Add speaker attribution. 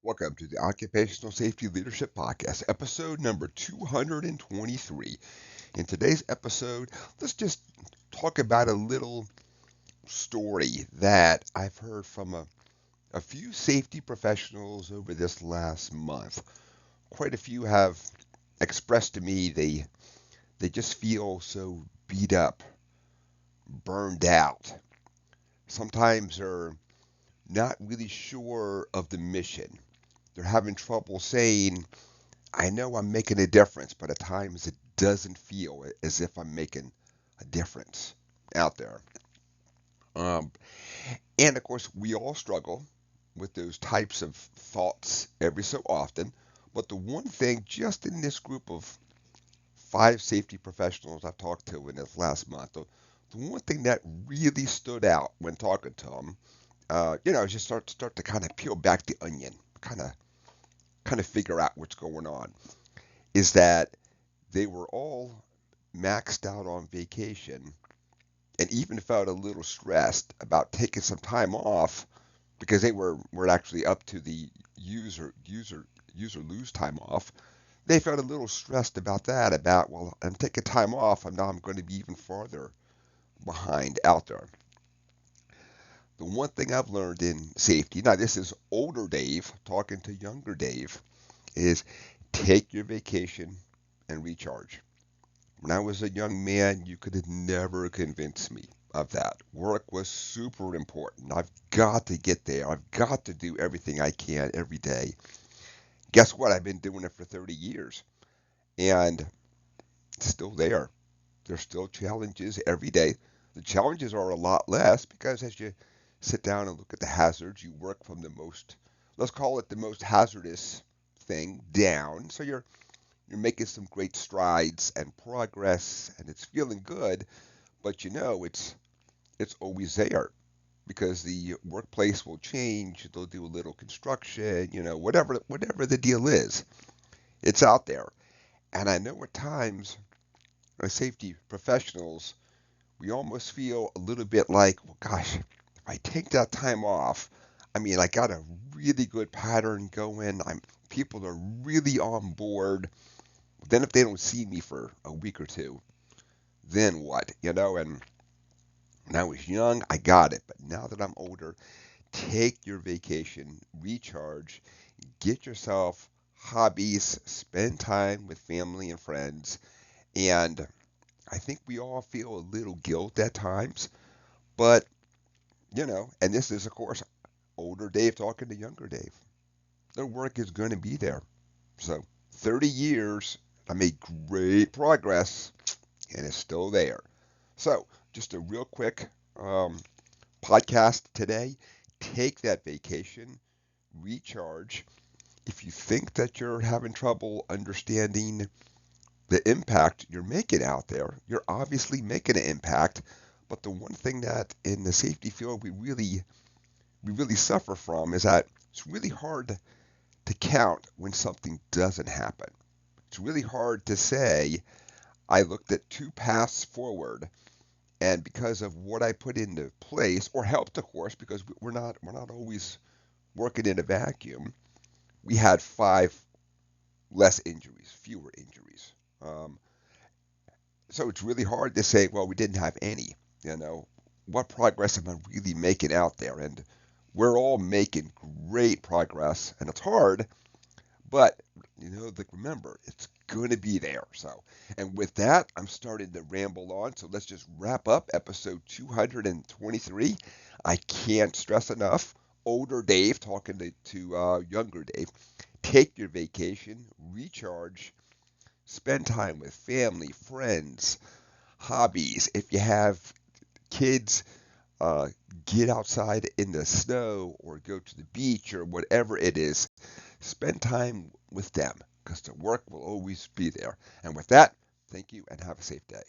Speaker 1: Welcome to the Occupational Safety Leadership Podcast, episode number 223. In today's episode, let's just talk about a little story that I've heard from a few safety professionals over this last month. Quite a few have expressed to me they just feel so beat up, burned out. Sometimes they're not really sure of the mission. They're having trouble saying, I know I'm making a difference, but at times it doesn't feel as if I'm making a difference out there. Um, and of course, we all struggle with those types of thoughts every so often. But the one thing, just in this group of five safety professionals I've talked to in this last month, the one thing that really stood out when talking to them, just start to kind of peel back the onion, kind of figure out what's going on, is that they were all maxed out on vacation and even felt a little stressed about taking some time off because they were actually up to the user lose time off. They felt a little stressed about that, about, well, I'm taking time off, and now I'm going to be even farther behind out there. The one thing I've learned in safety, now this is older Dave talking to younger Dave, is take your vacation and recharge. When I was a young man, you could have never convinced me of that. Work was super important. I've got to get there. I've got to do everything I can every day. Guess what? I've been doing it for 30 years and it's still there. There's still challenges every day. The challenges are a lot less because as you sit down and look at the hazards, you work from the most, let's call it the most hazardous thing down. So you're making some great strides and progress and it's feeling good, but it's always there because the workplace will change, they'll do a little construction, whatever the deal is. It's out there. And I know at times as safety professionals, we almost feel a little bit like, well, gosh, if I take that time off, I mean, I got a really good pattern going. People are really on board. Then if they don't see me for a week or two, then what? And when I was young, I got it. But now that I'm older, take your vacation, recharge, get yourself hobbies, spend time with family and friends. And I think we all feel a little guilt at times, but and this is of course older Dave talking to younger Dave. Their work is going to be there. So 30 years, I made great progress, and it's still there. So just a real quick um, podcast today. Take that vacation, recharge. If you think that you're having trouble understanding the impact you're making out there, you're obviously making an impact. But the one thing that in the safety field we really suffer from is that it's really hard to count when something doesn't happen. It's really hard to say I looked at two paths forward and because of what I put into place or helped of course because we're not always working in a vacuum, we had five less injuries, fewer injuries. Um, so it's really hard to say, well, we didn't have any. You know, what progress am I really making out there? And we're all making great progress, and it's hard, but remember, it's going to be there. So, and with that, I'm starting to ramble on. So let's just wrap up episode 223. I can't stress enough. Older Dave talking to younger Dave. Take your vacation, recharge, spend time with family, friends, hobbies. If you have kids, uh, get outside in the snow or go to the beach or whatever it is. Spend time with them because the work will always be there. And with that, thank you and have a safe day.